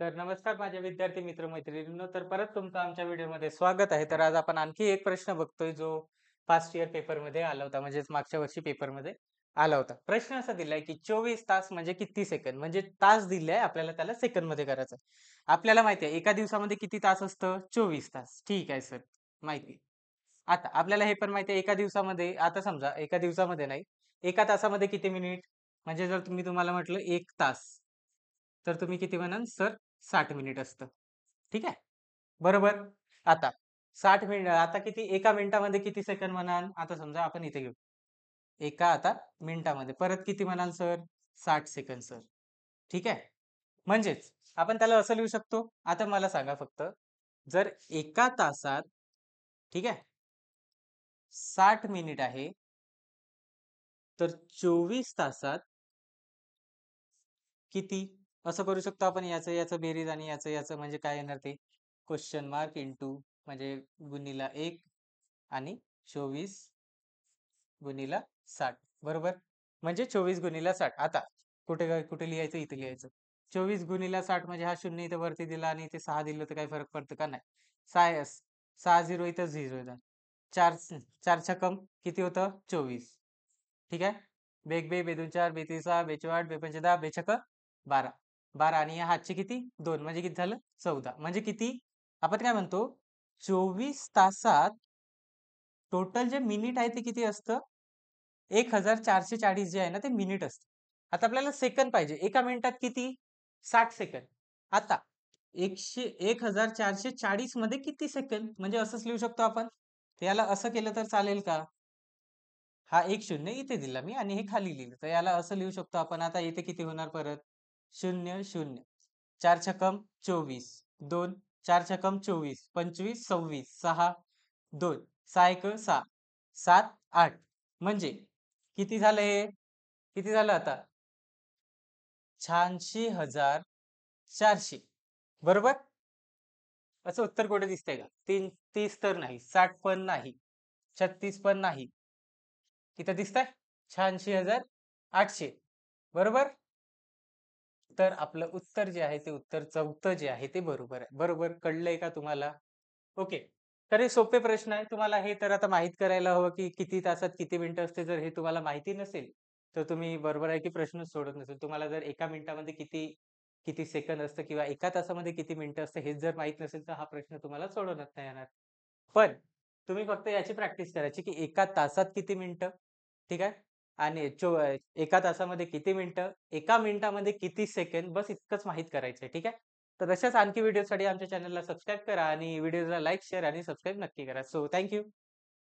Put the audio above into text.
तर नमस्कार माझे विद्यार्थी मित्र मैत्रिणींनो. तर परत तुमचं आमच्या व्हिडिओमध्ये स्वागत आहे. तर आज आपण आणखी एक प्रश्न बघतोय जो पास्ट इयर पेपरमध्ये आला होता, म्हणजेच मागच्या वर्षी पेपरमध्ये आला होता. प्रश्न असा दिलाय की 24 तास म्हणजे किती सेकंद? म्हणजे तास दिलाय आपल्याला त्याला सेकंदमध्ये करायचं आहे. आपल्याला माहिती आहे एका दिवसामध्ये किती तास असतं? 24 तास. ठीक आहे सर, माहिती आहे. आता आपल्याला हे पण माहिती आहे एका दिवसामध्ये आता समजा एका दिवसामध्ये नाही, एका तासामध्ये किती मिनिट? म्हणजे जर तुम्हाला म्हटलं 1 तास, तर तुम्ही किती म्हणाल? सर 60 मिनिट असतं. ठीक आहे? बरोबर. आता 60 मिनिट आता किती एका मिनिटामध्ये किती सेकंद म्हणाल? आता समजा आपण इथे घेऊ. एका आता मिनिटामध्ये परत किती म्हणाल सर? 60 second sir. ठीक आहे? म्हणजेच आपण त्याला असं लिहू शकतो. आता मला सांगा फक्त, जर एका तासात ठीक आहे, 60 मिनिट आहे, तर 24 तासात किती? असं करू शकतो आपण याचं बेरीज आणि याचं म्हणजे काय येणार ते? क्वेश्चन मार्क इंटू म्हणजे गुणिला 1 आणि 24 गुणिला 60 बरोबर? म्हणजे 24 गुणिला 60. आता कुठे लिहायचं? इथे लिहायचं. 24 गुणिला 60 म्हणजे हा 0 इथे वरती दिला आणि इथे 6 दिलं तर काही फरक पडतो का? नाही. 6 0 इथं 0 येणार. 4 4 छक्कम किती होतं? 24. ठीक आहे? बेक बे, बेदून 4, बेतीन 6, बेचे 8, बेपंचे 10, बेछक्क 12. 12 आणि या हातचे किती? 2 म्हणजे किती झालं? 14. म्हणजे किती? आपण काय म्हणतो? 24 तासात टोटल जे मिनिट आहे ते किती असतं? 1440 जे आहे ना ते मिनिट असतं. आता आपल्याला सेकंद पाहिजे. एका मिनिटात किती? 60 सेकंद. आता 1440 मध्ये किती सेकंद? म्हणजे असंच लिहू शकतो आपण. तर याला असं केलं तर चालेल का? हा एक 0 इथे दिला मी आणि हे खाली लिहिलं. तर याला असं लिहू शकतो आपण. आता इथे किती होणार परत? 0, 0. 4 छक्कम 24, 2, 4 छक्कम 24, 25, 26, 6, 2, 6 एक 6, 7, 8. म्हणजे किती झालं हे? किती झालं आता? 86,400 बरोबर? असं उत्तर कुठे दिसतंय का? 30 तर नाही, 60 पण नाही, 36 पण नाही. इथं दिसतंय? 86,800 बरोबर? तर आपलं उत्तर जे आहे ते उत्तर चौथं जे आहे ते बरोबर आहे. बरोबर कळलंय का तुम्हाला? ओके. तर हे सोपे प्रश्न आहे. तुम्हाला हे तर आता माहीत करायला हवं, की किती तासात किती मिनिटं असते. जर हे तुम्हाला माहिती नसेल, तर तुम्ही बरोबर आहे, की प्रश्नच सोडत नसेल. तुम्हाला जर एका मिनिटामध्ये किती किती सेकंद असतं किंवा एका तासामध्ये किती मिनिटं असतं हेच जर माहीत नसेल, तर हा प्रश्न तुम्हाला सोडवण्यात नाही येणार. पण तुम्ही फक्त याची प्रॅक्टिस करायची, की एका तासात किती मिनिटं, ठीक आहे? आणि एका तासामध्ये किती मिनिटं, एका मिनिटामध्ये किती सेकंद, बस इतकंच माहीत करायचं आहे, ठीक आहे? तर अशाच आणखी व्हिडिओसाठी आमच्या चॅनलला सबस्क्राईब करा आणि व्हिडिओला लाईक, शेअर आणि सबस्क्राईब नक्की करा. So thank